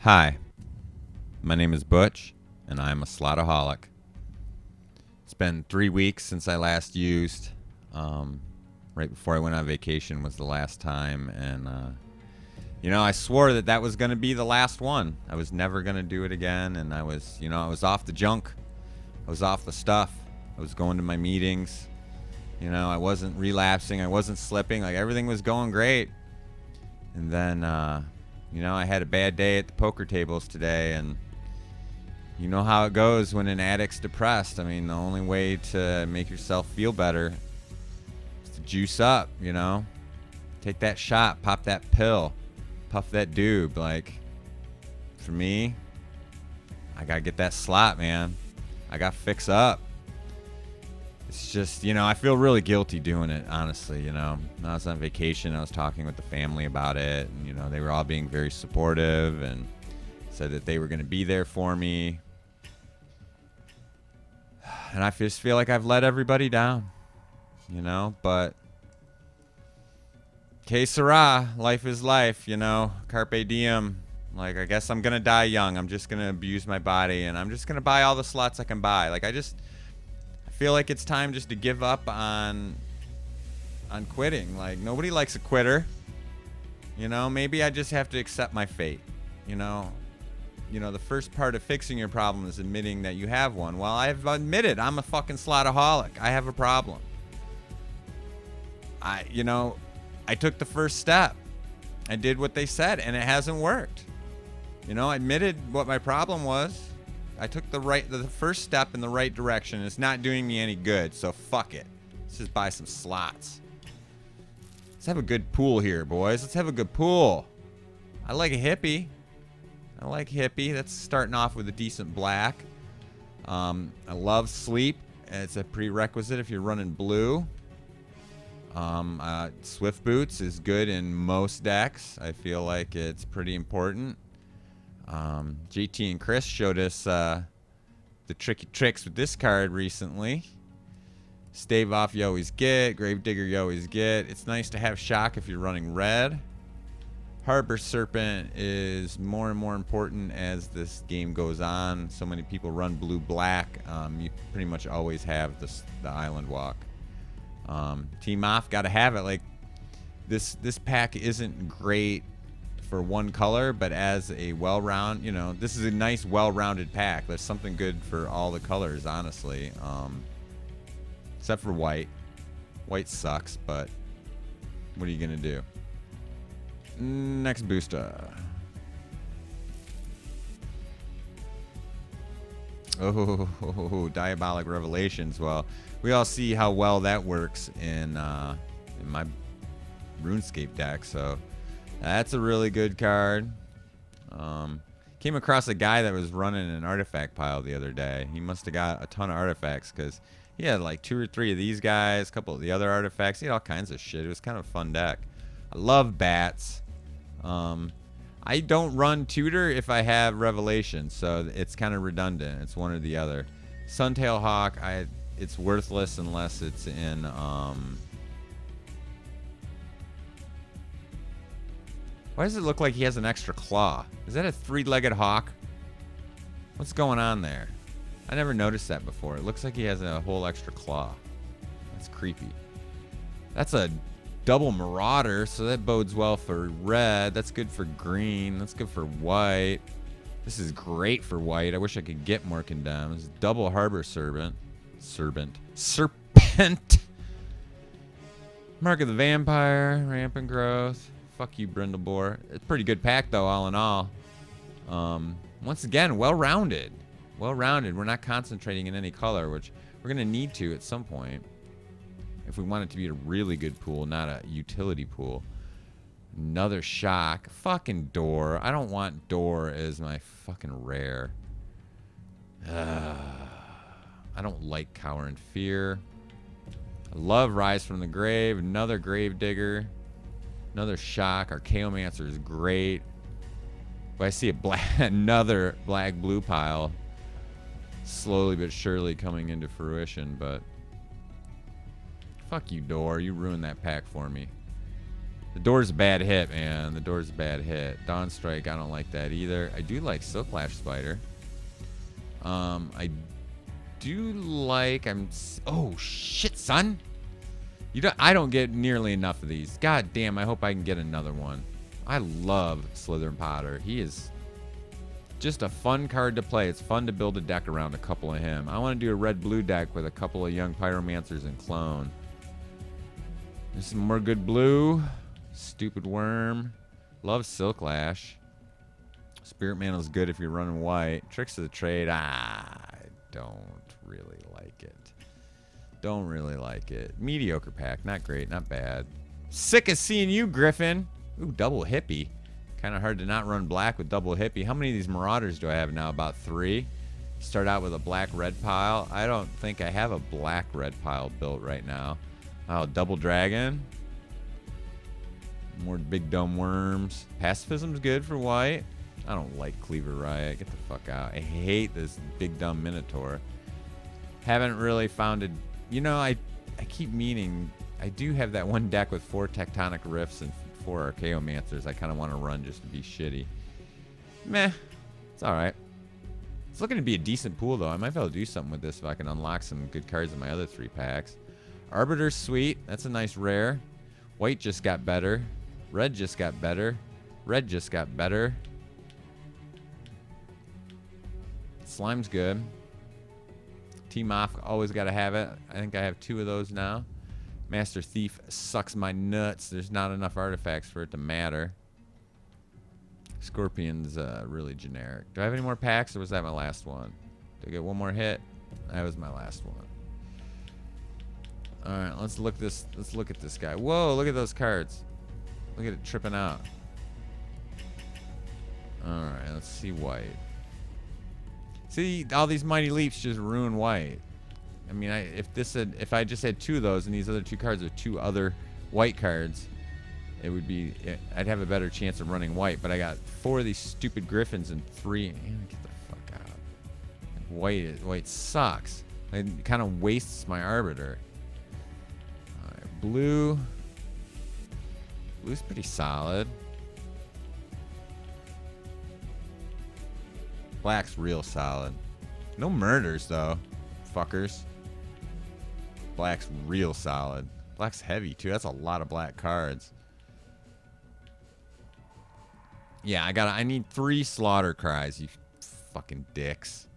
Hi, my name is Butch, and I'm a Slotaholic. It's been 3 weeks since I last used. Right before I went on vacation was the last time, and I swore that was going to be the last one. I was never going to do it again, and I was off the junk. I was off the stuff. I was going to my meetings. I wasn't relapsing. I wasn't slipping. Like, everything was going great. And then, I had a bad day at the poker tables today, and you know how it goes when an addict's depressed. I mean, the only way to make yourself feel better is to juice up, Take that shot, pop that pill, puff that doob. Like, for me, I gotta get that slot, man. I gotta fix up. It's just, I feel really guilty doing it, honestly, When I was on vacation, I was talking with the family about it, and, they were all being very supportive and said that they were going to be there for me. And I just feel like I've let everybody down, but que sera, life is life, carpe diem. Like, I guess I'm going to die young. I'm just going to abuse my body, and I'm just going to buy all the slots I can buy. Like, I feel like it's time just to give up on quitting. Like, nobody likes a quitter. Maybe I just have to accept my fate. The first part of fixing your problem is admitting that you have one. Well, I've admitted I'm a fucking slotaholic. I have a problem. I took the first step. I did what they said, and it hasn't worked. I admitted what my problem was. I took the first step in the right direction. It's not doing me any good, so fuck it. Let's just buy some slots. Let's have a good pool here, boys. Let's have a good pool. I like a hippie. That's starting off with a decent black. I love sleep. It's a prerequisite if you're running blue. Swift boots is good in most decks. I feel like it's pretty important. JT and Chris showed us the tricky tricks with this card recently. Stave off you always get. Gravedigger you always get. It's nice to have shock if you're running red. Harbor Serpent is more and more important as this game goes on. So many people run blue-black. You pretty much always have the Island Walk. Team Off, gotta have it. Like, this pack isn't great for one color, but as a this is a nice well-rounded pack. There's something good for all the colors, honestly, except for white. White sucks, but what are you gonna do? Next booster. Oh, Diabolic Revelations. Well, we all see how well that works in my RuneScape deck, so that's a really good card. Came across a guy that was running an artifact pile the other day. He must have got a ton of artifacts because he had like 2 or 3 of these guys, a couple of the other artifacts. He had all kinds of shit. It was kind of a fun deck. I love bats. I don't run tutor if I have Revelation, so it's kind of redundant. It's one or the other. Suntail Hawk, it's worthless unless it's in why does it look like he has an extra claw? Is that a 3-legged hawk? What's going on there? I never noticed that before. It looks like he has a whole extra claw. That's creepy. That's a double Marauder, so that bodes well for red. That's good for green. That's good for white. This is great for white. I wish I could get more condemns. Double Harbor Serpent. Mark of the Vampire. Rampant Growth. Fuck you, Brindlebore. It's a pretty good pack, though, all in all. Once again, well-rounded. Well-rounded. We're not concentrating in any color, which we're going to need to at some point if we want it to be a really good pool, not a utility pool. Another shock. Fucking Door. I don't want Door as my fucking rare. I don't like Cower and Fear. I love Rise from the Grave. Another Gravedigger. Another shock. Archaeomancer is great. But I see another black-blue pile slowly but surely coming into fruition, but fuck you, Door. You ruined that pack for me. The door's a bad hit, man. The door's a bad hit. Dawn Strike, I don't like that either. I do like Silk Lash Spider. I do like... Oh, shit, son. I don't get nearly enough of these. God damn, I hope I can get another one. I love Slytherin Potter. He is just a fun card to play. It's fun to build a deck around a couple of him. I want to do a red-blue deck with a couple of young Pyromancers and Clone. There's some more good blue. Stupid Worm. Love Silk Lash. Spirit Mantle's good if you're running white. Tricks of the Trade. I don't really like it. Don't really like it. Mediocre pack. Not great. Not bad. Sick of seeing you, Griffin. Ooh, double hippie. Kind of hard to not run black with double hippie. How many of these Marauders do I have now? About 3. Start out with a black-red pile. I don't think I have a black-red pile built right now. Oh, double dragon. More big dumb worms. Pacifism's good for white. I don't like Cleaver Riot. Get the fuck out. I hate this big dumb Minotaur. Haven't really found it. You know, I keep meaning. I do have that one deck with 4 Tectonic Rifts and 4 Archaeomancers. I kind of want to run just to be shitty. Meh. It's alright. It's looking to be a decent pool, though. I might be able to do something with this if I can unlock some good cards in my other 3 packs. Arbiter's sweet. That's a nice rare. White just got better. Red just got better. Red just got better. Slime's good. Team off, always got to have it. I think I have 2 of those now. Master Thief sucks my nuts. There's not enough artifacts for it to matter. Scorpion's really generic. Do I have any more packs, or was that my last one? Did I get one more hit? That was my last one. All right, let's look at this guy. Whoa, look at those cards. Look at it tripping out. All right, let's see white. See, all these Mighty Leaps just ruin white. I mean, if I just had 2 of those and these other 2 cards are 2 other white cards, it would be, I'd have a better chance of running white. But I got 4 of these stupid Griffins and 3. Man, get the fuck out. White sucks. It kind of wastes my Arbiter. All right, blue. Blue's pretty solid. Black's real solid. No murders, though. Fuckers. Black's real solid. Black's heavy, too. That's a lot of black cards. Yeah, I need 3 Slaughter Cries, you fucking dicks.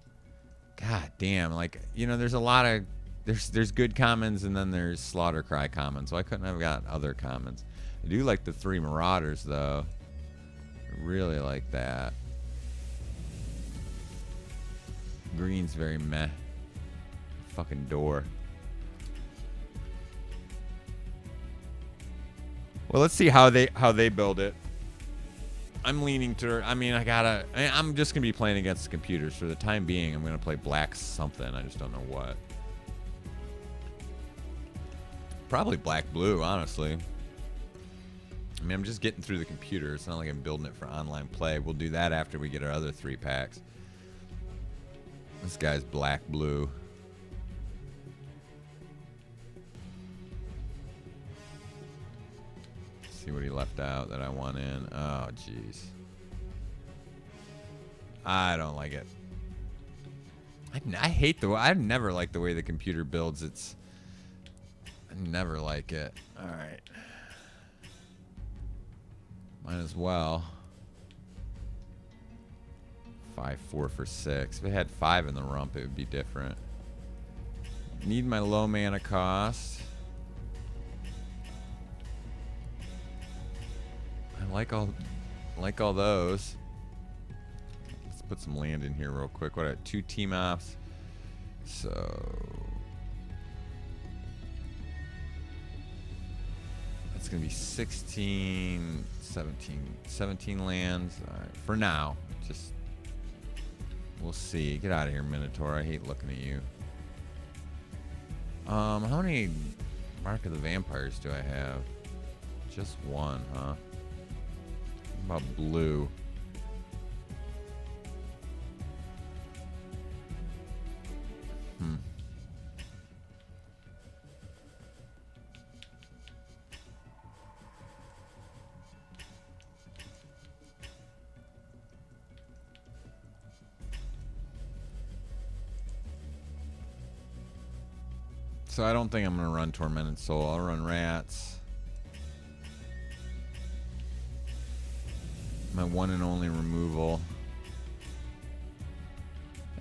God damn, like, you know, there's a lot of... There's good commons, and then there's Slaughter Cry commons, so I couldn't have got other commons. I do like the 3 Marauders, though. I really like that. Green's very meh. Fucking door. Well, let's see how they build it. I'm leaning to. I mean, I'm just gonna be playing against the computers for the time being. I'm gonna play black something. I just don't know what. Probably black blue, honestly. I mean, I'm just getting through the computer. It's not like I'm building it for online play. We'll do that after we get our other 3 packs. This guy's black blue. Let's see what he left out that I want in. Oh, jeez. I don't like it. I hate the way. I've never liked the way the computer builds. I never like it. All right. Might as well. 5-4 for 6. If it had 5 in the rump, it would be different. Need my low mana cost. I like all those. Let's put some land in here real quick. What are 2 team ops? So that's gonna be 16, 17 lands. All right, for now. Just we'll see. Get out of here, Minotaur. I hate looking at you. How many Mark of the Vampires do I have? Just 1, huh? What about blue? So I don't think I'm going to run Tormented Soul. I'll run Rats. My one and only removal.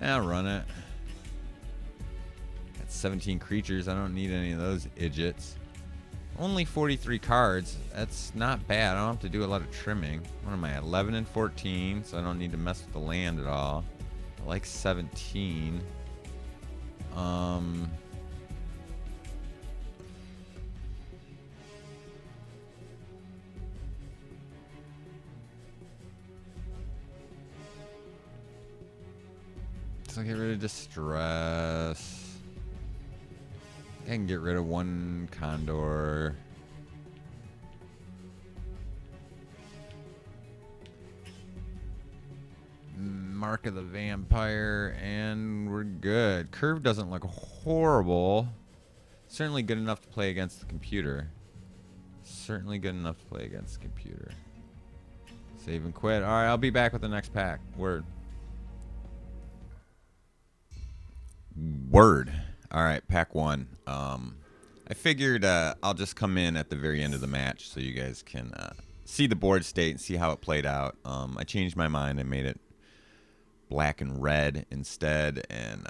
Yeah, I'll run it. Got 17 creatures. I don't need any of those idiots. Only 43 cards. That's not bad. I don't have to do a lot of trimming. What am I, 11 and 14, so I don't need to mess with the land at all. I like 17. So get rid of Distress. I can get rid of one Condor. Mark of the Vampire, and we're good. Curve doesn't look horrible. Certainly good enough to play against the computer. Certainly good enough to play against the computer. Save and quit. Alright, I'll be back with the next pack. Word. Word. Alright, pack one. I figured I'll just come in at the very end of the match so you guys can see the board state and see how it played out. I changed my mind. I made it black and red instead, and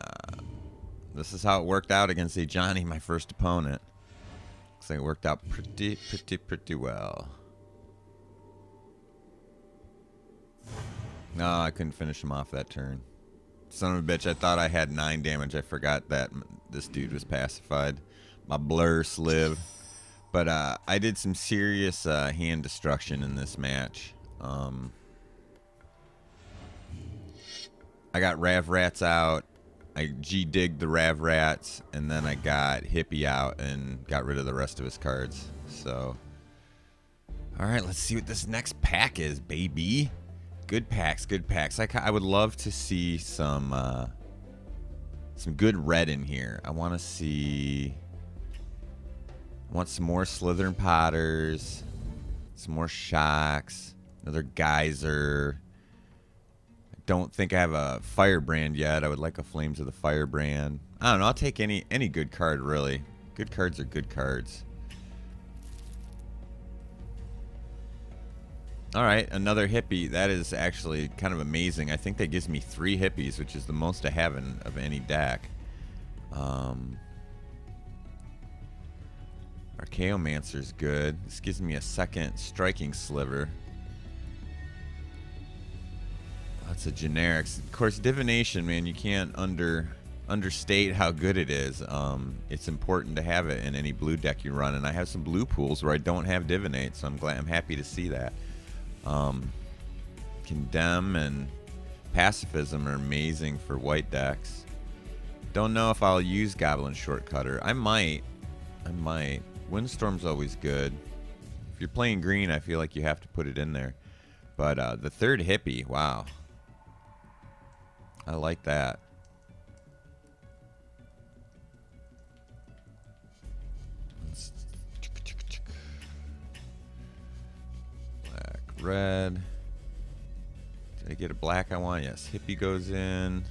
this is how it worked out against a Johnny, my first opponent. Looks like it worked out pretty well. No, I couldn't finish him off that turn. Son of a bitch, I thought I had 9 damage. I forgot that this dude was pacified. My blur sliv. But I did some serious hand destruction in this match. I got Rav Rats out. I G-digged the Rav Rats, and then I got Hippie out and got rid of the rest of his cards. So, all right, let's see what this next pack is, baby. Good packs, good packs. I would love to see some good red in here. I want to see. I want some more Slytherin Potters, some more Shocks, another Geyser. Don't think I have a Firebrand yet. I would like a Flames of the Firebrand. I don't know. I'll take any good card, really. Good cards are good cards. All right, another Hippie. That is actually kind of amazing. I think that gives me 3 Hippies, which is the most I have of any deck. Archaeomancer's good. This gives me a second Striking Sliver. That's a generics. Of course, Divination, man, you can't understate how good it is. It's important to have it in any blue deck you run, and I have some blue pools where I don't have Divinate, so I'm happy to see that. Condemn and Pacifism are amazing for white decks. Don't know if I'll use Goblin Shortcutter. I might. Windstorm's always good. If you're playing green, I feel like you have to put it in there. But the third Hippie, wow. I like that. Black, red. Did I get a black I want? Yes. Hippie goes in.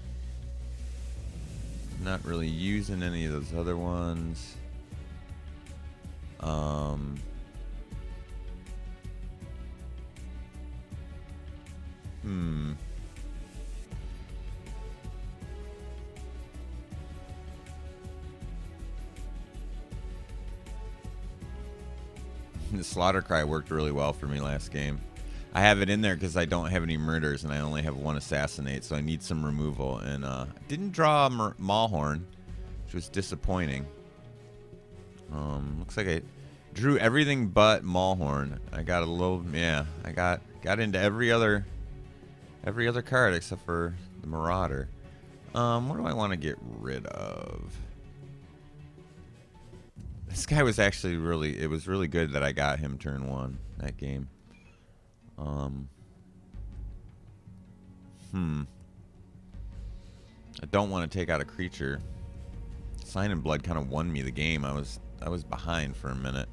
Not really using any of those other ones. The Slaughter Cry worked really well for me last game. I have it in there because I don't have any murders and I only have 1 assassinate, so I need some removal. And didn't draw a Maulhorn, which was disappointing. Looks like I drew everything but Maulhorn. I got a little, yeah. I got into every other card except for the Marauder. What do I want to get rid of? This guy was actually really, it was really good that I got him turn 1 that game. I don't want to take out a creature. Sign in Blood kind of won me the game. I was behind for a minute.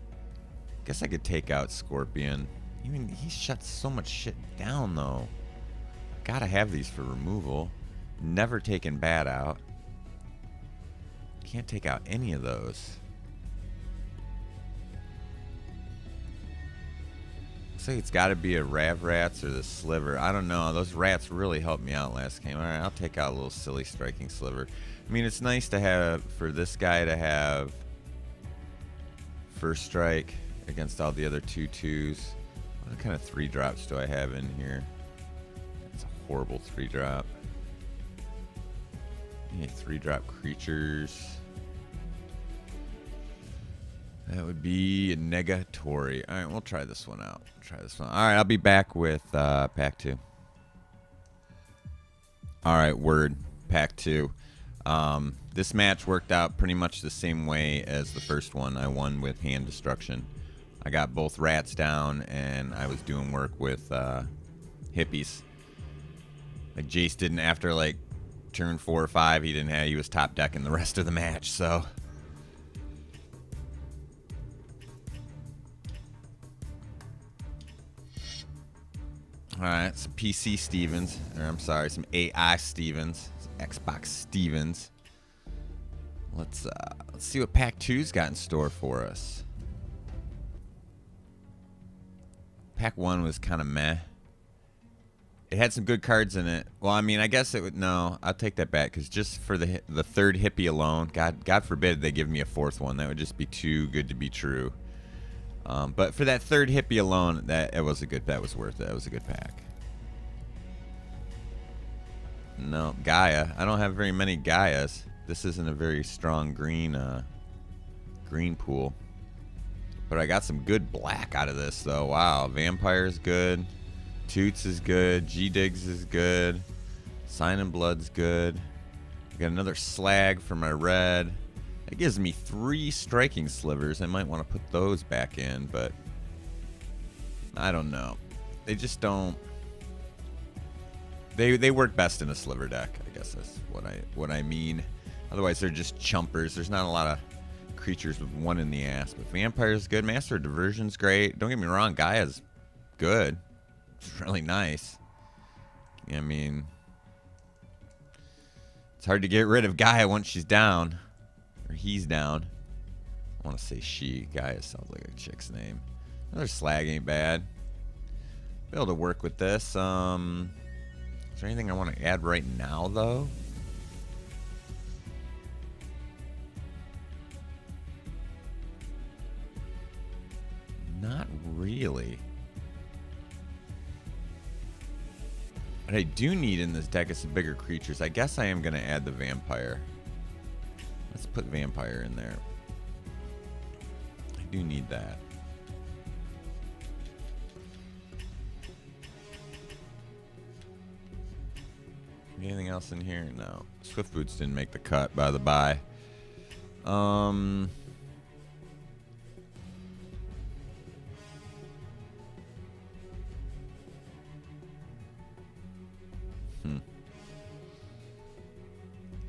Guess I could take out Scorpion. Even he shuts so much shit down though. Gotta have these for removal. Never taken Bat out. Can't take out any of those. Looks like it's got to be a Rav Rats or the Sliver. I don't know. Those rats really helped me out last game. All right, I'll take out a little silly striking Sliver. I mean, it's nice to have, for this guy to have first strike against all the other 2/2s. What kind of 3-drops do I have in here? It's a horrible 3-drop. Yeah, 3-drop creatures. That would be a negatory. All right, we'll try this one out. All right, I'll be back with pack 2. All right, word. Pack 2. This match worked out pretty much the same way as the first one. I won with hand destruction. I got both rats down, and I was doing work with hippies. Like Jace didn't, after like turn 4 or 5, he was top decking the rest of the match. So. All right, some PC Stevens, or I'm sorry, some AI Stevens, some Xbox Stevens. Let's see what Pack 2's got in store for us. Pack 1 was kind of meh. It had some good cards in it. Well, I mean, I guess it would. No, I'll take that back, because just for the third hippie alone, God forbid they give me a 4th one. That would just be too good to be true. But for that third hippie alone, that was worth it. That was a good pack. No, Gaia. I don't have very many Gaias. This isn't a very strong green pool. But I got some good black out of this, though. Wow, Vampire's good. Toots is good. G-Diggs is good. Sign and Blood's good. I got another Slag for my red. It gives me 3 striking Slivers. I might want to put those back in, but I don't know. They just don't. They work best in a Sliver deck. I guess that's what I mean. Otherwise, they're just chumpers. There's not a lot of creatures with 1 in the ass. But Vampire's good. Master of Diversion's great. Don't get me wrong. Gaia's good. It's really nice. I mean, it's hard to get rid of Gaia once she's down. Or he's down. I want to say she. Gaia sounds like a chick's name. Another Slag ain't bad. Be able to work with this. Is there anything I want to add right now, though? Not really. What I do need in this deck is some bigger creatures. I guess I am going to add the Vampire. Let's put Vampire in there. I do need that. Anything else in here? No. Swift Boots didn't make the cut, by the by.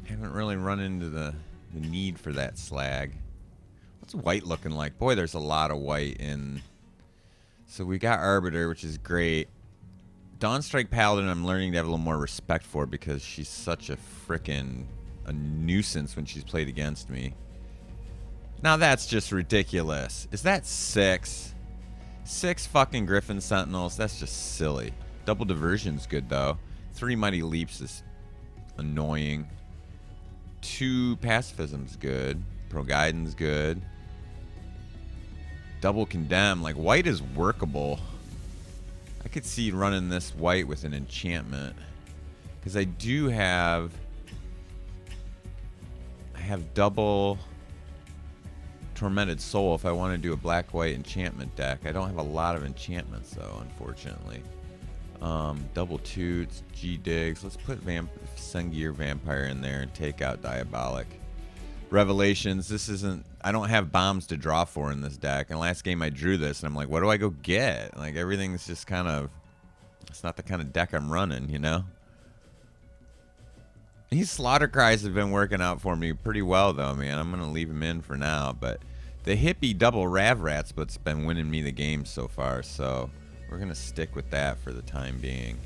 Haven't really run into the need for that Slag. What's white looking like? Boy, there's a lot of white in. So we got Arbiter, which is great. Dawnstrike Paladin, I'm learning to have a little more respect for because she's such a frickin' nuisance when she's played against me. Now that's just ridiculous. Is that 6? 6 fucking Griffin Sentinels? That's just silly. Double Diversion's good, though. 3 Mighty Leaps is annoying. 2 Pacifism's good. Pro-Guidance good. Double Condemn. Like, white is workable. I could see running this white with an enchantment. Because I do have... I have double Tormented Soul if I want to do a black-white enchantment deck. I don't have a lot of enchantments, though, unfortunately. Double Toots, G-Diggs. Let's put Sengir Vampire in there and take out Diabolic. Revelations. This isn't... I don't have bombs to draw for in this deck. And last game I drew this, and I'm like, what do I go get? Like, everything's just kind of... It's not the kind of deck I'm running, you know? These Slaughter Cries have been working out for me pretty well, though, man. I'm going to leave them in for now. But the hippie double Rav Rat split's been winning me the game so far, so... We're going to stick with that for the time being.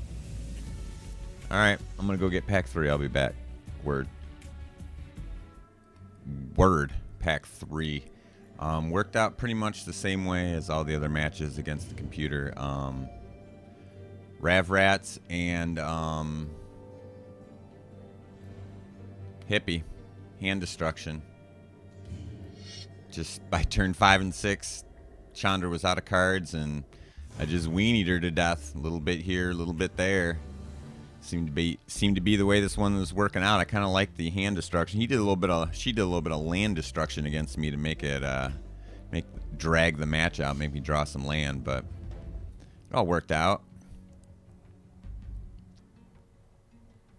Alright, I'm going to go get pack 3. I'll be back. Word. Word, pack 3. Worked out pretty much the same way as all the other matches against the computer. Rav Rats and Hippie. Hand destruction. Just by turn 5 and 6, Chandra was out of cards, and I just weenied her to death. A little bit here, a little bit there. Seemed to be the way this one was working out. I kind of liked the hand destruction. She did a little bit of land destruction against me to make it drag the match out, make me draw some land, but it all worked out.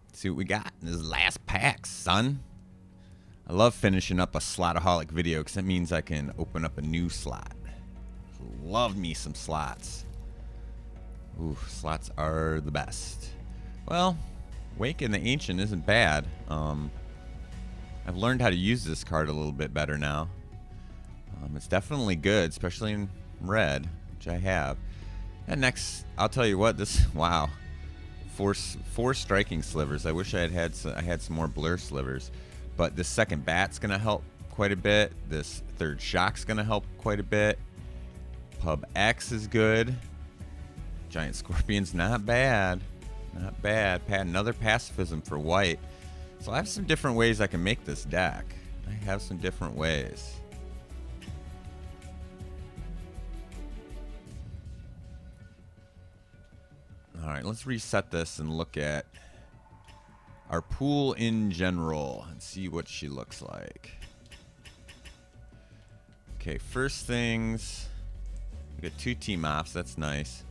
Let's see what we got in this last pack, son. I love finishing up a Slotaholic video because that means I can open up a new slot. Love me some slots. Ooh, slots are the best. Well, Wake in the Ancient isn't bad. I've learned how to use this card a little bit better now. It's definitely good, especially in red, which I have. And next, I'll tell you what, wow. Four striking slivers. I wish I had some more blur slivers. But this second bat's going to help quite a bit. This third shock's going to help quite a bit. Pub X is good. Giant Scorpion's not bad. Not bad. Another pacifism for white. So I have some different ways I can make this deck. I have some different ways. Alright, let's reset this and look at our pool in general and see what she looks like. Okay, first things, we got 2 team offs. That's nice.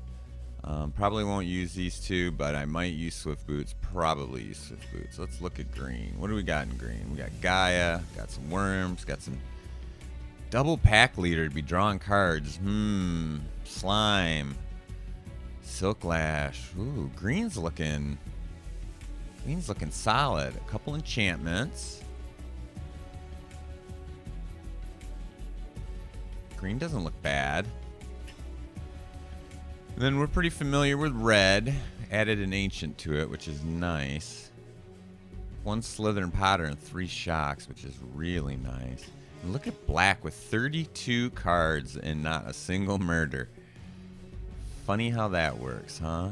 Probably won't use these 2, but I might use Swift Boots. Probably use Swift Boots. Let's look at green. What do we got in green? We got Gaia, got some worms, got some double pack leader to be drawing cards. Slime, Silk Lash. Ooh, green's looking solid. A couple enchantments. Green doesn't look bad. And then we're pretty familiar with red. Added an ancient to it, which is nice. 1 Slytherin Potter and 3 shocks, which is really nice. And look at black with 32 cards and not a single murder. Funny how that works, huh?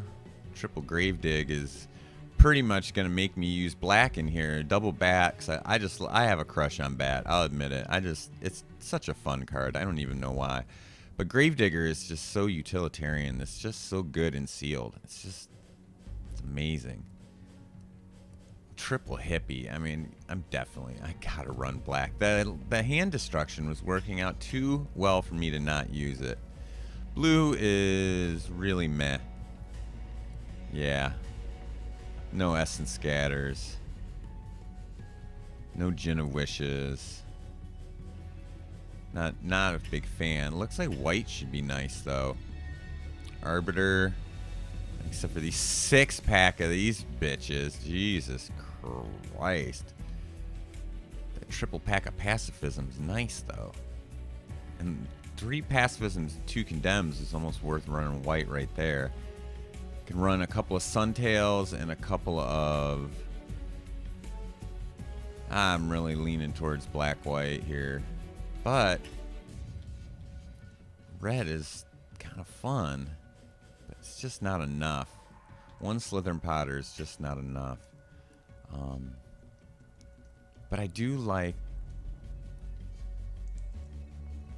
Triple Gravedigg is pretty much going to make me use black in here. Double Bat, because I have a crush on Bat. I'll admit it. It's such a fun card. I don't even know why. But Gravedigger is just so utilitarian. It's just so good and sealed. It's amazing. Triple Hippie. I mean, I gotta run black. The hand destruction was working out too well for me to not use it. Blue is really meh. Yeah. No Essence Scatters. No Gin of Wishes. Not a big fan. Looks like white should be nice though. Arbiter. Except for these 6-pack of these bitches. Jesus Christ. That triple pack of pacifism is nice though. And 3 pacifisms, 2 condemns is almost worth running white right there. Can run a couple of Suntails and a couple of... I'm really leaning towards black-white here. But red is kind of fun. But it's just not enough. 1 Slytherin Potter is just not enough. But I do like...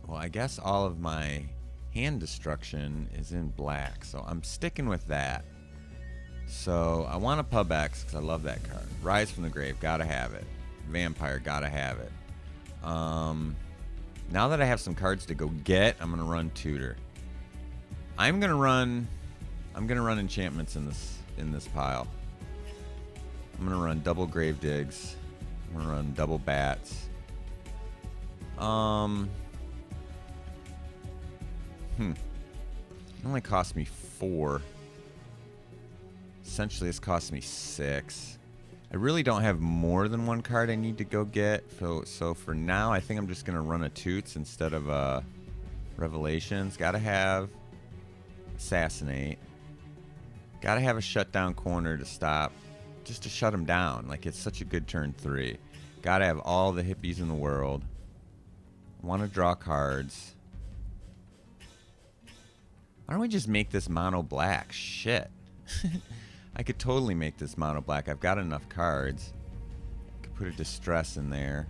Well, I guess all of my hand destruction is in black, so I'm sticking with that. So I want a Pub X because I love that card. Rise from the Grave, gotta have it. Vampire, gotta have it. Now that I have some cards to go get, I'm gonna run Tutor. I'm gonna run enchantments in this pile. I'm gonna run double Gravedigs. I'm gonna run double Bats. It only cost me 4. Essentially, this cost me 6. I really don't have more than 1 card I need to go get. So for now, I think I'm just going to run a Toots instead of Revelations. Got to have Assassinate. Got to have a Shutdown Corner to stop. Just to shut him down. Like, it's such a good turn 3. Gotta have all the hippies in the world. Want to draw cards. Why don't we just make this mono black? Shit. I could totally make this mono black. I've got enough cards. I could put a distress in there.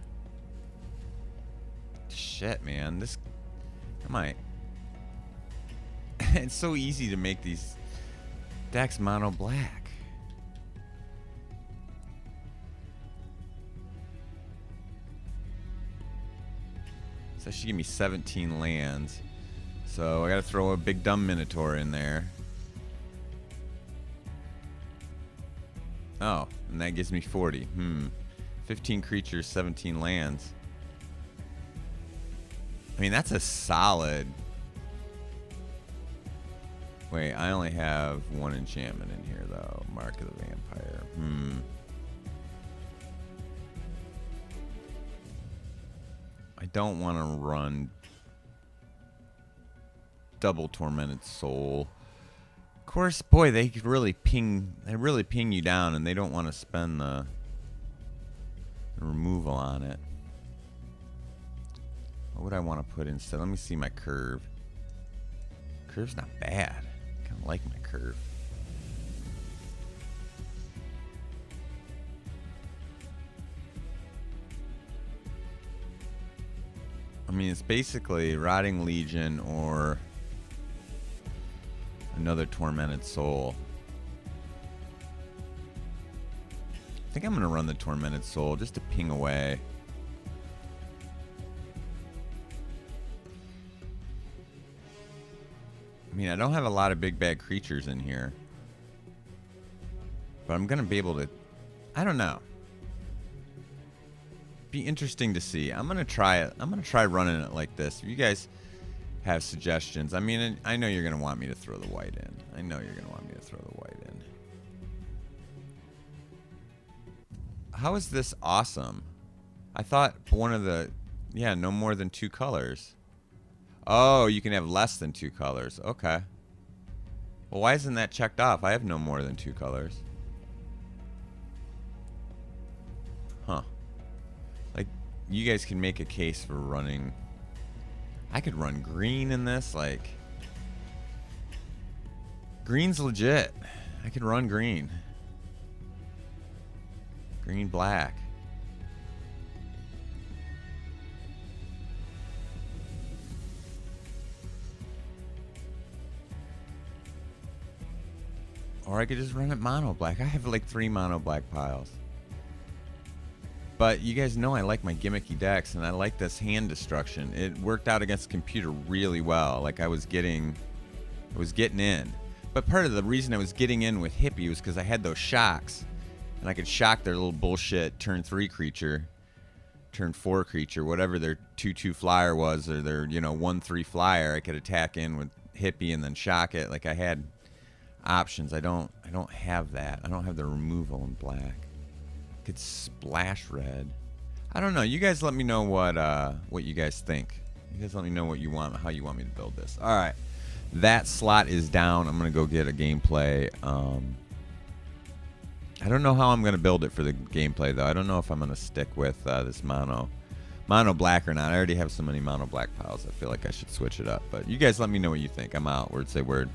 Shit, man. This... I might... It's so easy to make these decks mono black. So that should give me 17 lands. So I gotta throw a big dumb Minotaur in there. Oh, and that gives me 40. 15 creatures, 17 lands. I mean, that's a solid... Wait, I only have one enchantment in here, though. Mark of the Vampire. I don't want to run double Tormented Soul. Of course, boy, they could really ping. They really ping you down, and they don't want to spend the removal on it. What would I want to put instead? Let me see my curve. Curve's not bad. I kind of like my curve. I mean, it's basically Rotting Legion or another Tormented Soul. I think I'm going to run the Tormented Soul just to ping away. I mean, I don't have a lot of big bad creatures in here. But I'm going to be able to... I don't know. Be interesting to see. I'm going to try it. I'm going to try running it like this. If you guys have suggestions. I mean, I know you're going to want me to throw the white in. I know you're going to want me to throw the white in. How is this awesome? I thought one of the... Yeah, no more than 2 colors. Oh, you can have less than 2 colors. Okay. Well, why isn't that checked off? I have no more than 2 colors. Huh. Like, you guys can make a case for running... I could run green in this, like... Green's legit. I could run green. Green, black. Or I could just run it mono black. I have like 3 mono black piles. But you guys know I like my gimmicky decks, and I like this hand destruction. It worked out against the computer really well. Like I was getting in. But part of the reason I was getting in with Hippie was because I had those shocks. And I could shock their little bullshit turn 3 creature, turn 4 creature, whatever their 2/2 flyer was, or their 1/3 flyer. I could attack in with Hippie and then shock it. Like I had options. I don't have that. I don't have the removal in black. I could splash red. I don't know. You guys let me know what you guys think. You guys let me know what you want, how you want me to build this. All right. That slot is down. I'm going to go get a gameplay. I don't know how I'm going to build it for the gameplay, though. I don't know if I'm going to stick with this mono black or not. I already have so many mono black piles. I feel like I should switch it up. But you guys let me know what you think. I'm out. Word say word.